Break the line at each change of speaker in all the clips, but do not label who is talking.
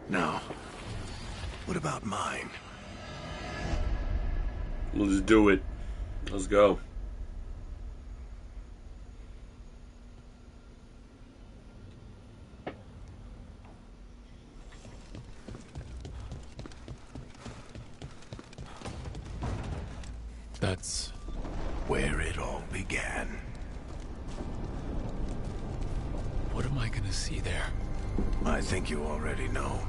Now, what about mine?
Let's do it. Let's go.
That's
where it all began.
What am I gonna see there?
I think you already know.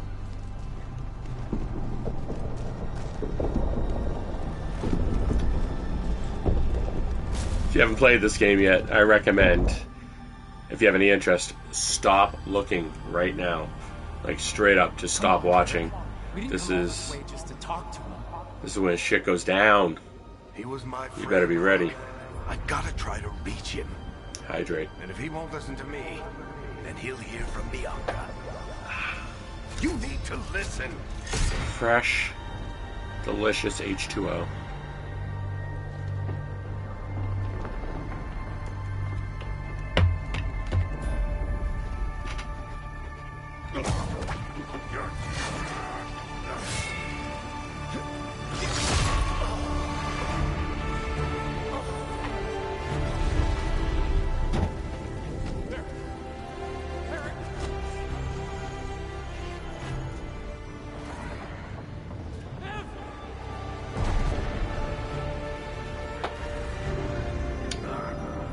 If you haven't played this game yet, I recommend, if you have any interest, stop looking right now. Like, straight up, just stop watching. This is when shit goes down.
He was my friend.
You better be ready.
I gotta try to reach him.
Hydrate.
And if he won't listen to me, then he'll hear from Bianca. You need to listen.
Fresh, delicious H2O.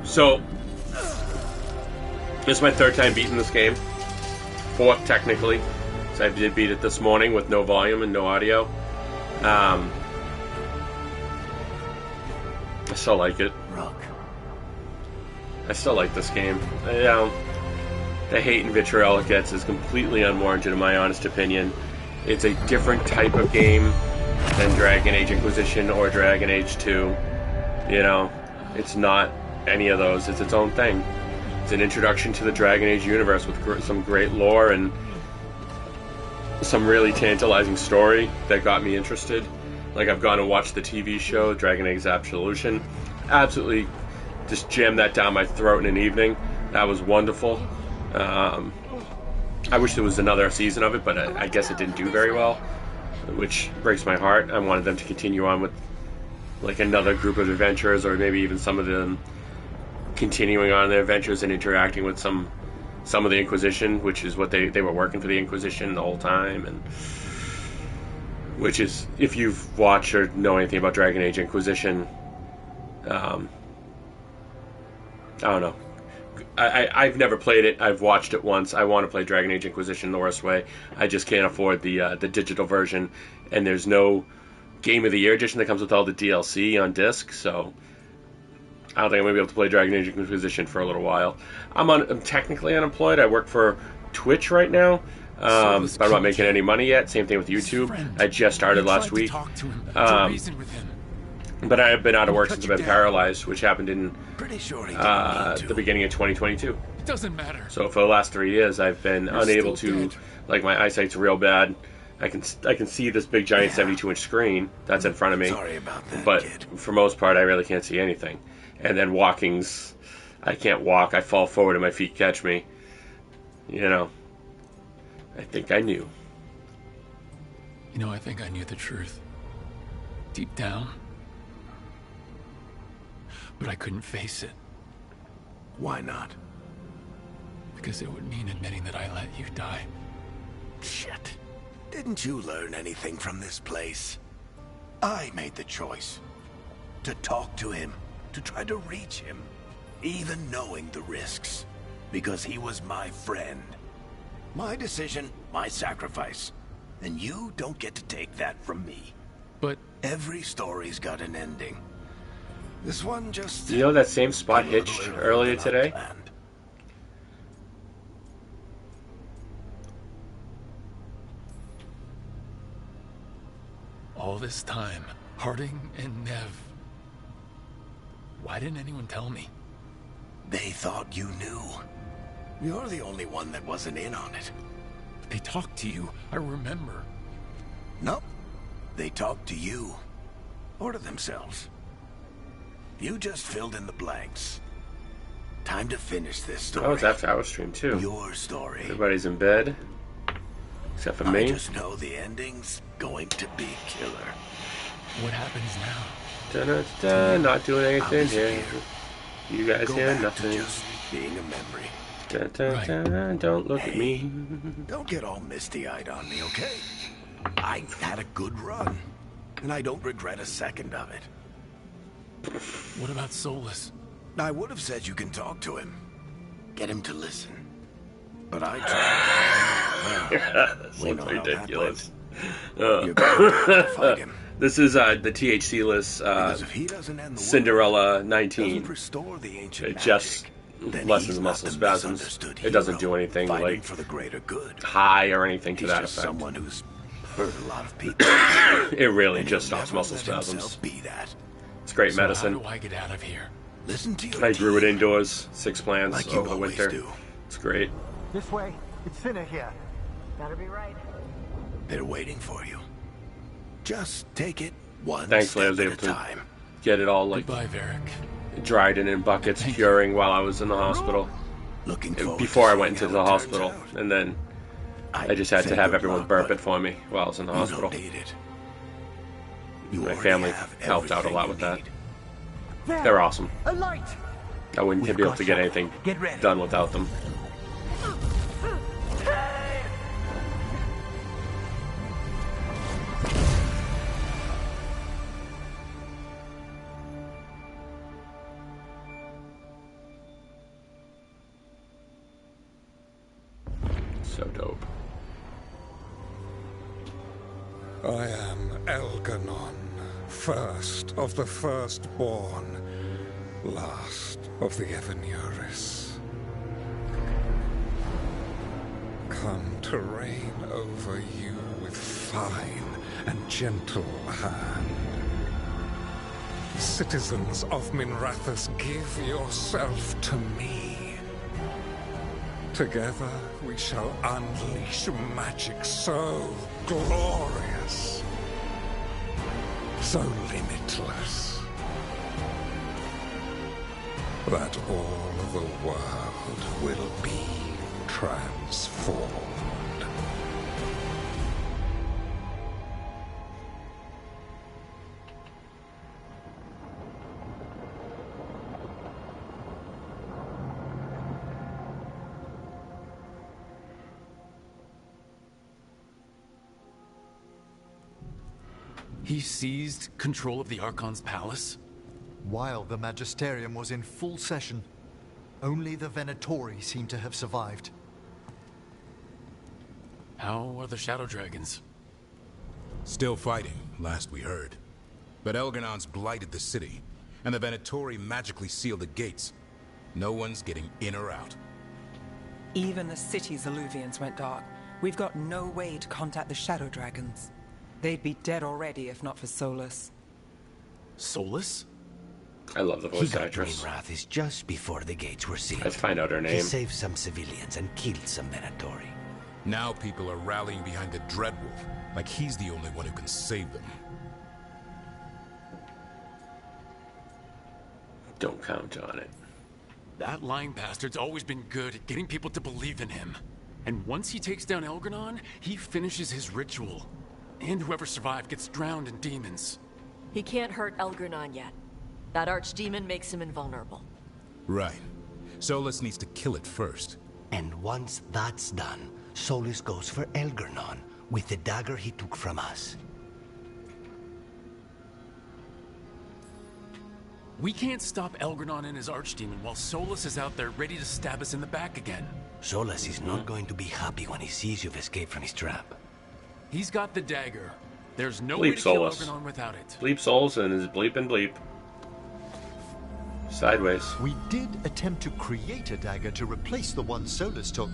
So, this is my third time beating this game. Fourth, technically. So I did beat it this morning with no volume and no audio. I still like it. I still like this game. The hate and vitriol it gets is completely unwarranted in my honest opinion. It's a different type of game than Dragon Age Inquisition or Dragon Age 2. You know, it's not any of those. It's its own thing. It's an introduction to the Dragon Age universe with some great lore and some really tantalizing story that got me interested. Like, I've gone and watched the TV show Dragon Age Absolution. Absolutely just jammed that down my throat in an evening. That was wonderful. I wish there was another season of it, but I guess it didn't do very well, which breaks my heart. I wanted them to continue on with like another group of adventurers, or maybe even some of them continuing on their adventures and interacting with some of the Inquisition, which is what they were working for the Inquisition the whole time, and which is, if you've watched or know anything about Dragon Age Inquisition, I don't know. I've never played it. I've watched it once. I want to play Dragon Age Inquisition the worst way. I just can't afford the digital version, and there's no Game of the Year edition that comes with all the DLC on disc, so I don't think I'm going to be able to play Dragon Age Inquisition for a little while. I'm technically unemployed. I work for Twitch right now, but I'm not making any money yet. Same thing with YouTube. I just started last week. But I've been out of work since I've been paralyzed, which happened in the beginning of 2022.
It doesn't matter.
So for the last 3 years, I've been unable to, like, my eyesight's real bad. I can see this big giant 72-inch screen that's in front of me.
Sorry about that,
but
kid.
for most part, I really can't see anything. And then walking's, I can't walk. I fall forward and my feet catch me. You know, I think I knew.
You know, I think I knew the truth. Deep down. But I couldn't face it.
Why not?
Because it would mean admitting that I let you die.
Shit. Didn't you learn anything from this place? I made the choice. To talk to him. To try to reach him. Even knowing the risks. Because he was my friend. My decision, my sacrifice. And you don't get to take that from me.
But
every story's got an ending. This one just...
You know that same spot hitched earlier today?
all this time, Harding and Nev, why didn't anyone tell me?
They thought you knew. You're the only one that wasn't in on it.
They talked to you, I remember.
Nope. They talked to you. Or to themselves. You just filled in the blanks. Time to finish this story.
Oh, it's after our stream too.
Your story.
Everybody's in bed. Except for
I
me.
just know the ending's going to be killer.
What happens now?
Da-da-da, not doing anything here.
disappear.
You guys
Go
hear
back
nothing.
to just being a memory.
Da-da-da, don't look at me.
Don't get all misty-eyed on me, okay? I had a good run, and I don't regret a second of it.
What about Solus?
I would have said you can talk to him. Get him to listen. But I tried. Well, we know how that
ridiculous.
went. You're going to have to fight him.
This is the THC-less
Because if he doesn't end the
Cinderella
world,
19.
doesn't restore the ancient
It
magic,
just
then
lessens
he's
the
not
muscle
the
spasms.
misunderstood
It doesn't
hero
do anything
fighting
like
for the greater good.
high or anything to
He's
that
just
effect.
someone who's hurt a lot of people.
It really
And
just
he'll
stops
never
muscle
let
spasms.
himself be that.
It's great
So
medicine.
how do I get out of here?
Listen to your
I grew it
team,
indoors, 6 plants
like you
over the
always
winter.
do.
It's great.
This way. It's thinner here. Better be right.
They're waiting for you. Just take it one
Thankfully, I was
step
able
at a
to
time.
get it all like
Goodbye, Varric.
dried and in buckets,
Thank you.
curing while I was in the hospital.
Looking forward
Before
to
I went
seeing
into the
how it turns
hospital,
out.
and then I just had to
say
have
good
everyone
luck,
burp
but
it for me while I was in the
You
hospital.
don't need it. You
My
already
family
have
helped out a
everything
lot
you
with that.
need.
There.
They're awesome.
A light.
I wouldn't
We've
be able to
got
get
you.
anything
Get ready.
done without them. So dope.
I am Elganon, first of the firstborn, last of the Evenuris. Come to reign over you with fine and gentle hand. Citizens of Minrathous, give yourself to me. Together we shall unleash magic so glorious, so limitless, that all the world will be transformed.
He seized control of the Archon's palace?
While the Magisterium was in full session, only the Venatori seem to have survived.
How are the Shadow Dragons?
Still fighting, last we heard. But Elganon's blighted the city, and the Venatori magically sealed the gates. No one's getting in or out.
Even the city's Illuvians went dark. We've got no way to contact the Shadow Dragons. They'd be dead already if not for Solus.
Solus?
I love the
He
voice
got
actress.
Minrathous just before the gates were sealed.
Let's find out her
He
name.
saved some civilians and killed some Venatori.
Now people are rallying behind the Dreadwolf, like he's the only one who can save them.
Don't count on it.
That lying bastard's always been good at getting people to believe in him. And once he takes down Elganon, he finishes his ritual. And whoever survived gets drowned in demons.
He can't hurt Elganon yet. That archdemon makes him invulnerable.
Right. Solus needs to kill it first.
And once that's done, Solus goes for Elgarnon with the dagger he took from us.
We can't stop Elganon and his archdemon while Solus is out there ready to stab us in the back again.
Solus is not going to be happy when he sees you've escaped from his trap.
He's got the dagger. There's no
Bleep
way to
Solus.
kill Elganon without it.
Bleep souls and his bleep and bleep. Sideways.
We did attempt to create a dagger to replace the one Solus took.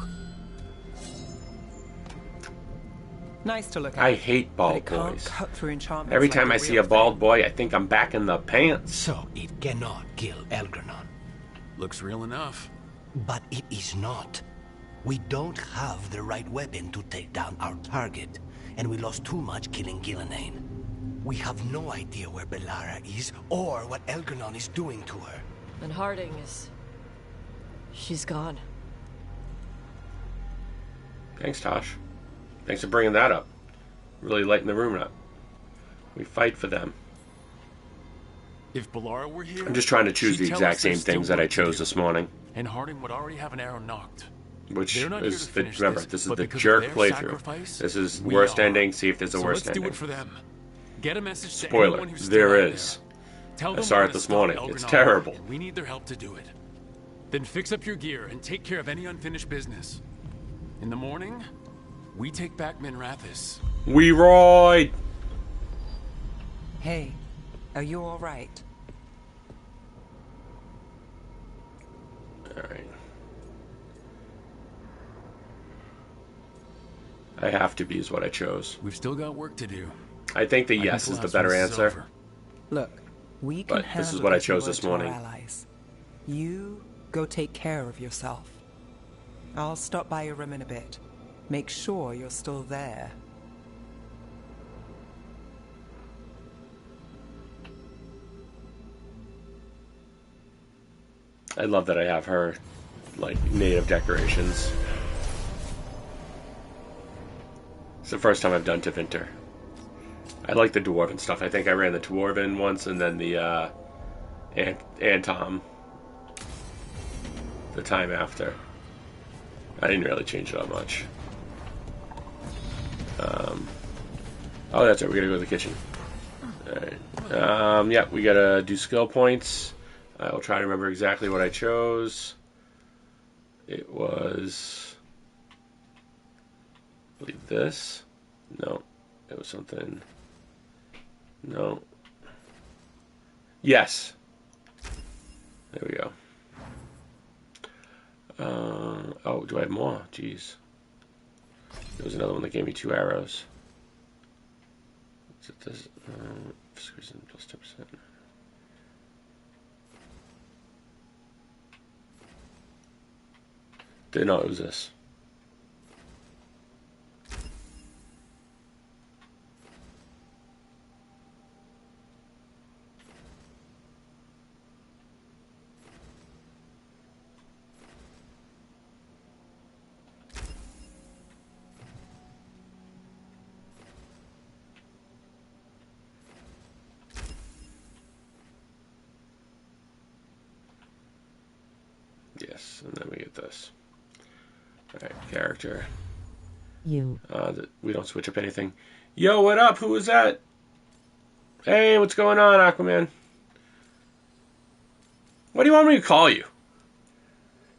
Nice to look at.
I hate
but
bald
it can't
boys.
cut through enchantments
Every
like
time
the
I see
real
a bald
thing.
boy, I think I'm back in the pants.
So it cannot kill Elgarnon.
Looks real enough.
But it is not. We don't have the right weapon to take down our target, and we lost too much killing Gillenane. We have no idea where Bellara is, or what Elgarnon is doing to her.
And Harding is... she's gone.
Thanks, Tosh. Thanks for bringing that up. Really lighting the room up. We fight for them.
If Bellara were here,
I'm just trying to choose
she'd
the
tell
exact
us there's
same
still
things that I
work to
chose
do.
this morning.
And Harding would already have an arrow knocked.
Which
They're not here
is
to
the,
finish
remember,
this,
this is
but
the
because of
jerk
their
playthrough.
sacrifice,
This is
we
worst
are.
ending. See if there's a
So
worst
let's
ending.
do it for them. Get a message to
Spoiler,
anyone who's still
there
out
is.
there. Tell
I
them
saw
we're
it
gonna
this
stop
morning.
Elgin
It's
on,
terrible.
and we need their help to do it. Then fix up your gear and take care of any unfinished business. In the morning, we take back Minrathous.
We ride!
Hey, are you all right?
Alright. I have to be is what I chose.
We've still got work to do.
I think the
I can
yes is the
collapse
better
when this is
answer.
over.
Look, we can
But
handle
this is what I
getting
chose
word
this
to our
morning.
allies. You go take care of yourself. I'll stop by your room in a bit. Make sure you're still there.
I love that I have her, like, native decorations. It's the first time I've done Tevinter. I like the Dwarven stuff. I think I ran the Dwarven once and then the, Antom. The time after. I didn't really change it that much. Oh, that's right. We gotta go to the kitchen. Alright. Yeah, we gotta do skill points. I will try to remember exactly what I chose. It was... I believe this. No. It was something... No. Yes. There we go. Oh, do I have more? Jeez. There was another one that gave me 2 arrows. Is it this? Plus 10%. No, it was this. Yes, and then we get this. Alright, character.
You.
We don't switch up anything. Yo, what up? Who is that? Hey, what's going on, Aquaman? What do you want me to call you?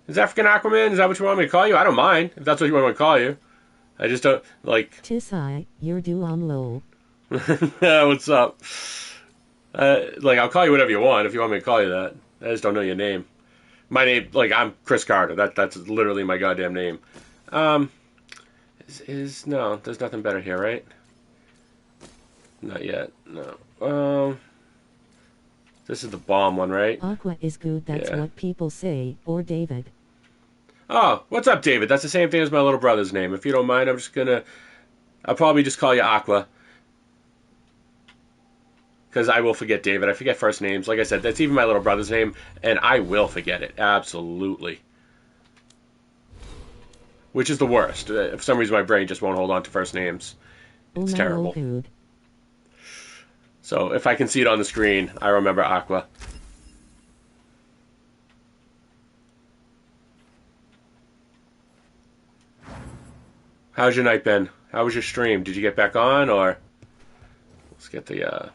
Is African Aquaman? Is that what you want me to call you? I don't mind, if that's what you want me to call you. I just don't, like...
Tisai, you're due on low.
What's up? Like, I'll call you whatever you want if you want me to call you that. I just don't know your name. My name, like, I'm Kris Carter. That's literally my goddamn name. No, there's nothing better here, right? Not yet, no. This is the bomb one, right?
Aqua is good, that's what people say. Or David.
Oh, what's up, David? That's the same thing as my little brother's name. If you don't mind, I'll probably just call you Aqua. Because I will forget David. I forget first names. Like I said, that's even my little brother's name, and I will forget it. Absolutely. Which is the worst. For some reason, my brain just won't hold on to first names. It's terrible. So, if I can see it on the screen, I remember Aqua. How's your night been? How was your stream? Did you get back on, or... Let's get the,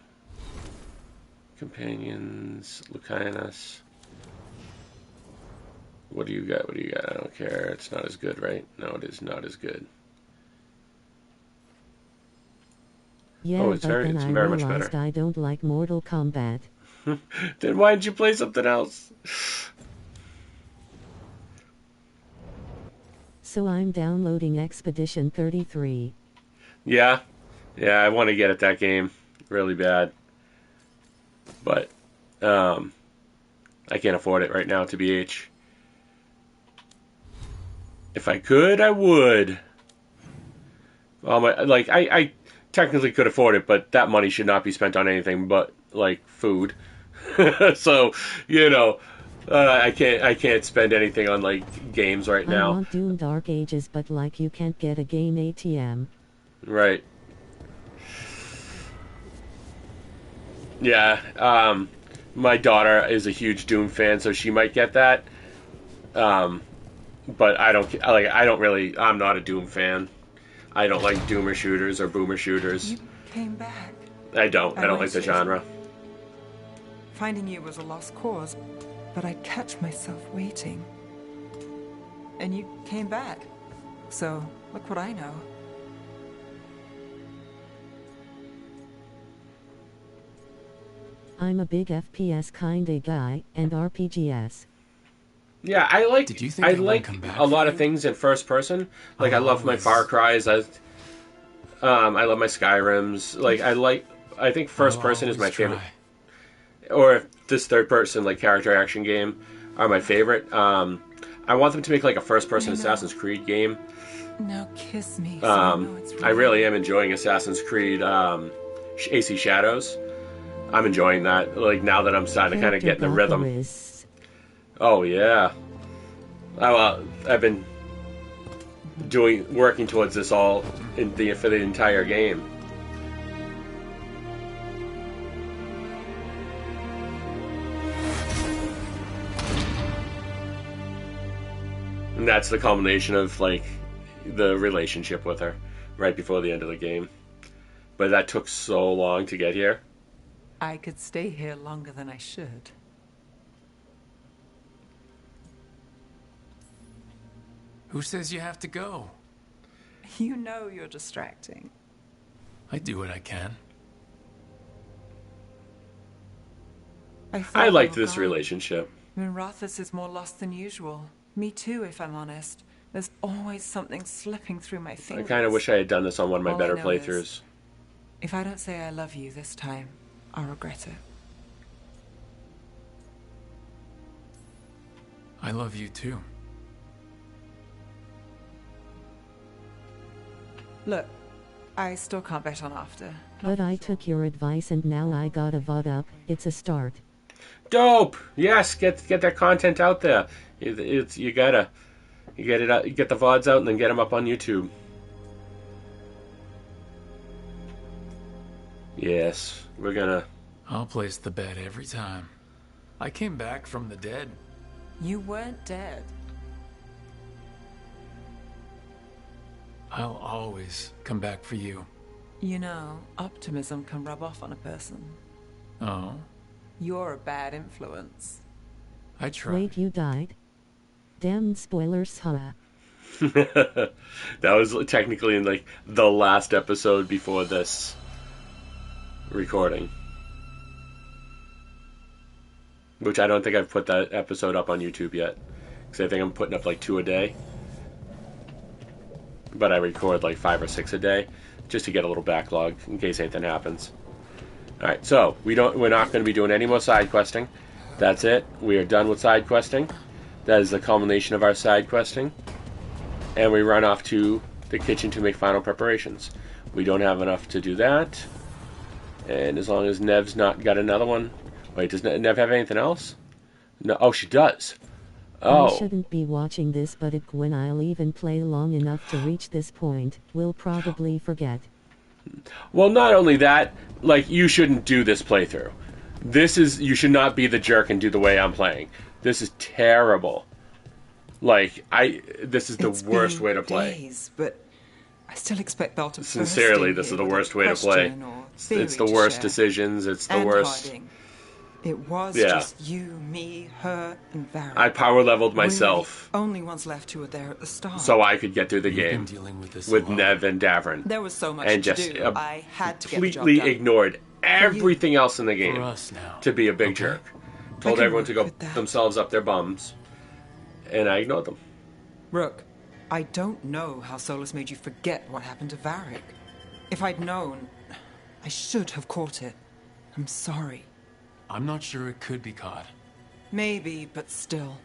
companions, Lucanus. What do you got? What do you got? I don't care. It's not as good, right? No, it is not as good.
Yeah,
oh, it's very much better.
I don't like Mortal Kombat.
Then why didn't you play something else?
So I'm downloading Expedition 33.
Yeah, I want to get at that game really bad. But, I can't afford it right now, TBH. If I could, I would. I technically could afford it, but that money should not be spent on anything but, like, food. So, I can't spend anything on, like, games right now.
I want Doom Dark Ages, but, like, you can't get a game ATM.
Right. Yeah. My daughter is a huge Doom fan, so she might get that. But I don't really. I'm not a Doom fan. I don't like Doomer shooters or Boomer shooters.
You came back.
I don't like the genre.
Finding you was a lost cause, but I'd catch myself waiting. And you came back. So, look what I know.
I'm a big FPS kinda guy, and RPGs.
Yeah, I like
I
like a lot of things in first person. Like I love my Far Cries. I love my Skyrims. Like I think first person is my favorite. Or this third person like character action game are my favorite. I want them to make like a first person Assassin's Creed game.
Now kiss me.
I really am enjoying Assassin's Creed AC Shadows. I'm enjoying that. Like now that I'm starting to kind of get in the rhythm. Oh yeah. I've been working towards this all for the entire game. And that's the culmination of like the relationship with her right before the end of the game. But that took so long to get here.
I could stay here longer than I should.
Who says you have to go?
You know you're distracting.
I do what I can.
I liked this relationship.
Rathus is more lost than usual. Me too, if I'm honest. There's always something slipping through my fingers.
I kind of wish I had done this on one of my better playthroughs.
Is, if I don't say I love you this time, I'll regret it.
I love you too.
Look, I still can't bet on after.
But I took your advice and now I got a VOD up. It's a start.
Dope. Yes, get that content out there. You get it out, you get the VODs out and then get them up on YouTube. Yes, we're gonna.
I'll place the bet every time. I came back from the dead.
You weren't dead.
I'll always come back for you.
You know, optimism can rub off on a person.
Oh?
You're a bad influence.
I tried.
Wait, you died? Damn spoilers, huh?
That was technically in like the last episode before this recording. Which I don't think I've put that episode up on YouTube yet. Because I think I'm putting up like 2 a day. But I record like 5 or 6 a day. Just to get a little backlog in case anything happens. Alright, so we're not going to be doing any more side questing. That's it. We are done with side questing. That is the culmination of our side questing. And we run off to the kitchen to make final preparations. We don't have enough to do that. And as long as Nev's not got another one. Wait, does Nev have anything else? No. Oh, she does. Oh.
I shouldn't be watching this, but when I'll even play long enough to reach this point, we'll probably forget.
Well, not only that, like, you shouldn't do this playthrough. You should not be the jerk and do the way I'm playing. This is terrible. Like, this is the worst way to play.
Days, but I still expect Bell to
Sincerely, this is the worst way to play. It's the worst decisions. It's the worst.
Harding. It was just you, me, her, and Varric.
I power leveled myself.
We were the only ones left who were there at the start.
So I could get through the game with Nev and Davern.
There was so much
and
to
just
do. I had to
completely ignored everything else in the game to be a big jerk. Told everyone to go themselves up their bums, and I ignored them.
Rook, I don't know how Solus made you forget what happened to Varric. If I'd known, I should have caught it. I'm sorry.
I'm not sure it could be caught.
Maybe, but still.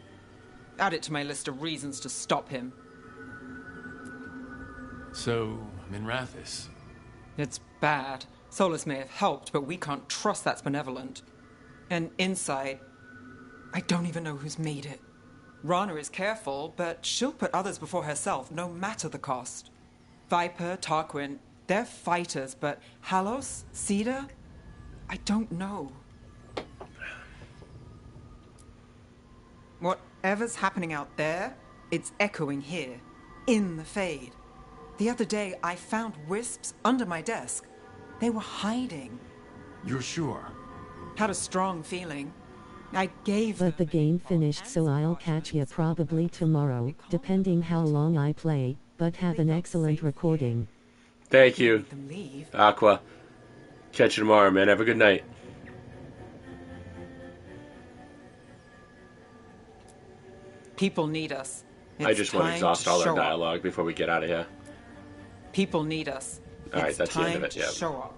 Add it to my list of reasons to stop him.
So, Minrathous.
It's bad. Solus may have helped, but we can't trust that's benevolent. And inside, I don't even know who's made it. Rana is careful, but she'll put others before herself, no matter the cost. Viper, Tarquin, They're fighters, but Halos, Cedar, I don't know. Whatever's happening out there, it's echoing here, in the Fade. The other day, I found wisps under my desk. They were hiding.
You're sure?
Had a strong feeling. I gave
But the game finished, so I'll catch ya probably tomorrow, depending how long I play, but have an excellent recording.
Thank you, Aqua. Catch you tomorrow, man. Have a good night.
People need us.
I just want to exhaust all our dialogue before we get out of here.
People need us.
Alright, that's the end of it, yeah.
Show up.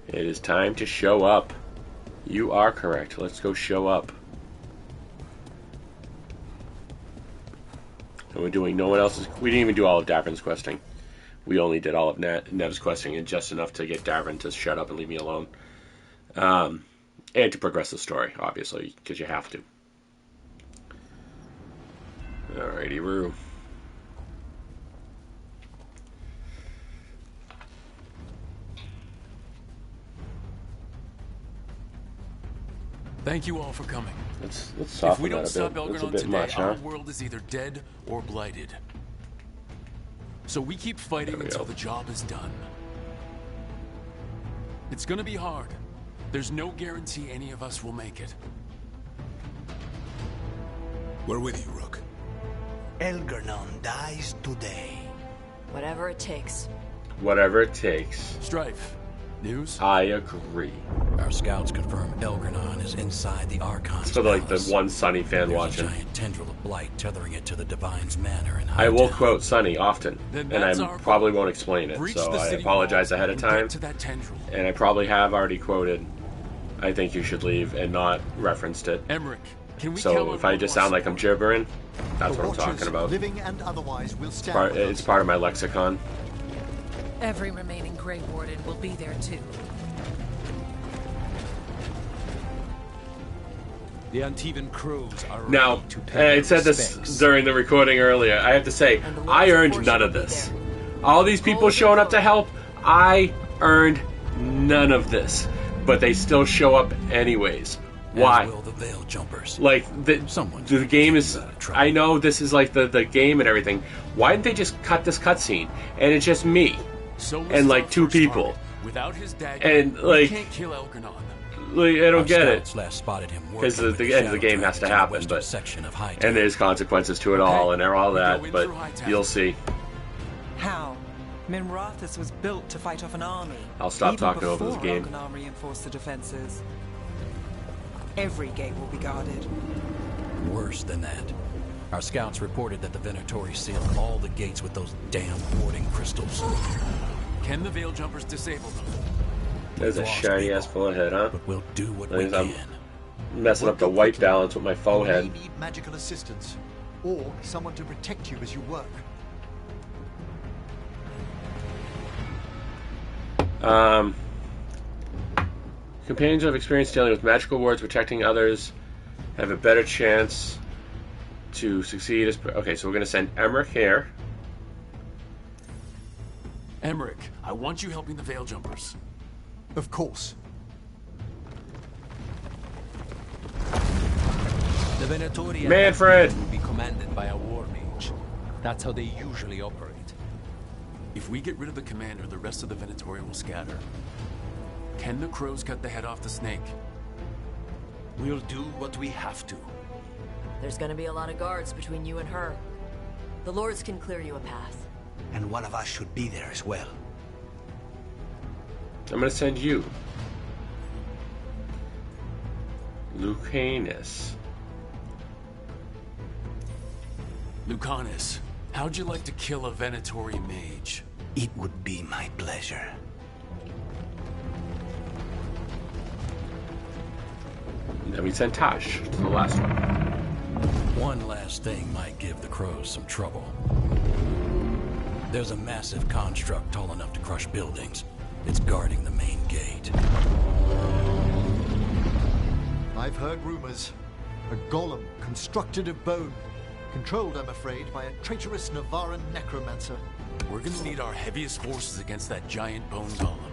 It is time to show up. You are correct. Let's go show up. And we're doing no one else's... We didn't even do all of Davrin's questing. We only did all of Nev's questing, and just enough to get Davrin to shut up and leave me alone. And to progress the story, obviously, because you have to. Alrighty, Roo.
Thank you all for coming.
Let's
If
soften
we don't
that
stop
a bit. That's a
Veilguard
bit
today,
much, huh?
our world is either dead or blighted. So we keep fighting until the job is done. It's gonna be hard. There's no guarantee any of us will make it.
We're with you, Rook.
Elgernon dies today.
Whatever it takes.
Whatever it takes.
Strife. News?
I agree.
Our scouts confirm Elgernon is inside the Archon's
So like the
palace.
one Sunny fan
There's
watching.
a giant tendril of blight tethering it to the Divine's manor in
I will
Hightown.
quote Sunny often,
Then
and
that's
I
our
probably won't explain it,
Breach
so
the
I
city
apologize
wall
ahead of
and
time.
get to that tendril.
And I probably have already quoted, I think you should leave, and not referenced it.
Emmerich, can we count
So
on
if I
one
just
more
sound like I'm gibbering, that's
The
what I'm
Watchers,
talking about.
living and otherwise, will stand with
It's
us.
part of my lexicon.
Every remaining Grey Warden will be there too.
The Antivan crows are
Now,
ready to pay
I said this
respects.
during the recording earlier. I have to say, I earned none of this. All these people showing up to help, I earned none of this. But they still show up anyways. Why?
As will the Veil Jumpers.
Like, the game is... I know this is like the game and everything. Why didn't they just cut this cutscene? And it's just me.
So
and like two people.
Without his dagger,
And
we
like...
can't kill Elgernon.
Like, I don't
Our
get it.
scouts last spotted him
Because
working
the
with
end of the
shadow
game has to
dragons in the
happen,
western
but
section of Hightown.
and there's consequences to it all and all that, but you'll see.
How? Minrathus was built to fight off an army.
I'll stop
even
talking over this
before
game.
Elgernon reinforced the defenses. Every gate will be guarded.
Worse than that. Our scouts reported that the Venatori sealed all the gates with those damn warding crystals.
Can the Veil Jumpers disable them?
There's a shiny ass forehead, huh?
But we'll do what
we
we
I'm
can.
messing up the white balance with my
You
forehead.
may need magical assistance, or someone to protect you as you work.
Companions who have experience dealing with magical wards, protecting others, have a better chance to succeed. Okay, so we're going to send Emmerich here.
Emmerich, I want you helping the Veil Jumpers.
Of course.
The Venatori
Manfred!
will be commanded by a war mage. That's how they usually operate.
If we get rid of the commander, the rest of the Venatori will scatter. Can the crows cut the head off the snake?
We'll do what we have to.
There's gonna be a lot of guards between you and her. The lords can clear you a path.
And one of us should be there as well.
I'm going to send you. Lucanus.
Lucanus, how'd you like to kill a Venatori mage?
It would be my pleasure.
And then we send Tash to the last one.
One last thing might give the crows some trouble. There's a massive construct tall enough to crush buildings. It's guarding the main gate.
I've heard rumors. A golem constructed of bone. Controlled, I'm afraid, by a traitorous Navaran necromancer.
We're gonna need our heaviest forces against that giant bone golem.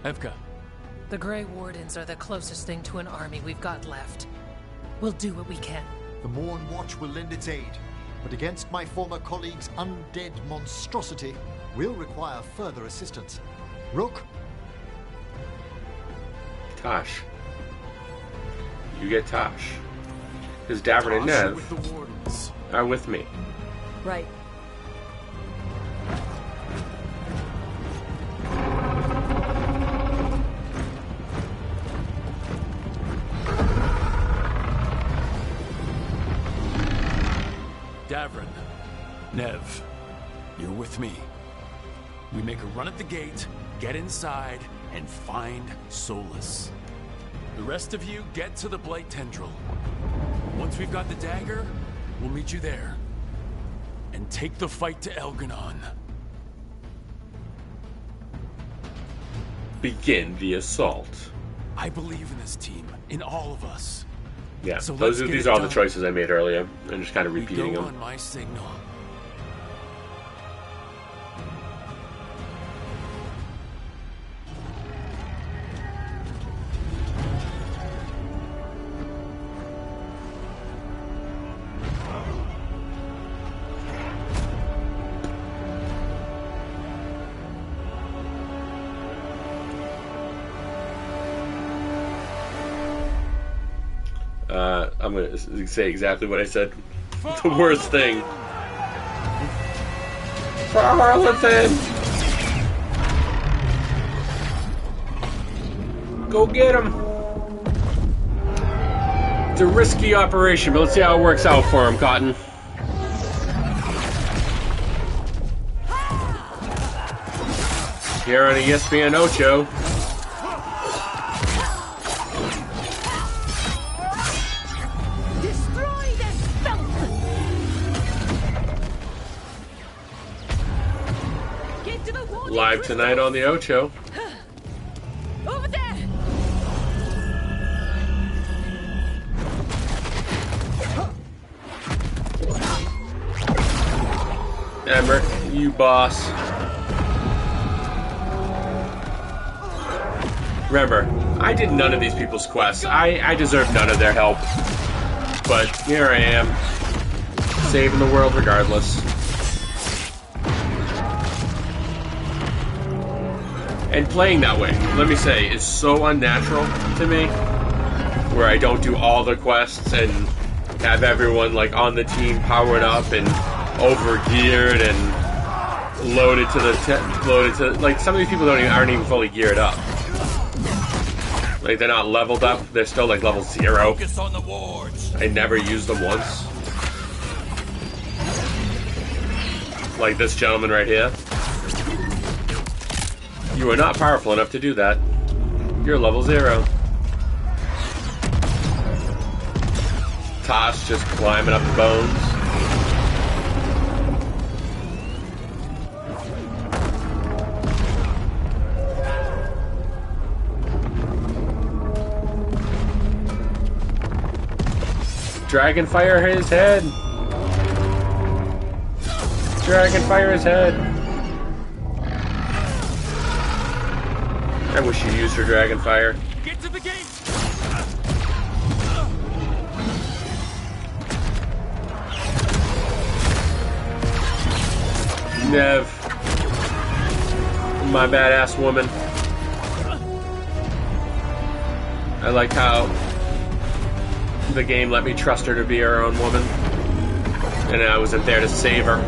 Evka.
The Grey Wardens are the closest thing to an army we've got left. We'll do what we can.
The Morn Watch will lend its aid, but against my former colleague's undead monstrosity, we'll require further assistance. Rook?
Tosh. You get Tosh. Because Davern and Nev
with the Wardens
are with me.
Right.
Davern, Nev, you're with me. We make a run at the gate, get inside, and find Solus. The rest of you get to the Blight Tendril. Once we've got the dagger, we'll meet you there. And take the fight to Elganon.
Begin the assault.
I believe in this team, in all of us.
Yeah,
So
these are all the choices I made earlier. I'm just kind of repeating
we go
them.
on my signal.
I'm going to say exactly what I said. The worst thing. Charlatan! Go get him! It's a risky operation, but let's see how it works out for him, Cotton. Here on ESPN Ocho. Live tonight on the Ocho.
Over there!
Emmer, you boss. Remember, I did none of these people's quests. I deserve none of their help. But here I am, saving the world regardless. And playing that way, let me say, is so unnatural to me, where I don't do all the quests and have everyone like on the team powered up and over-geared and loaded to like some of these people aren't even fully geared up. Like they're not leveled up, they're still like level 0.
Focus on the wards.
I never used them once. Like this gentleman right here. You are not powerful enough to do that. You're level 0. Tosh just climbing up the bones. Dragonfire his head. Dragonfire his head. I wish you used her Dragonfire.
Get to the gate!
Nev. My badass woman. I like how the game let me trust her to be her own woman. And I wasn't there to save her.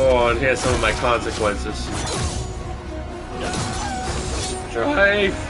Oh, and here's some of my consequences. Strife!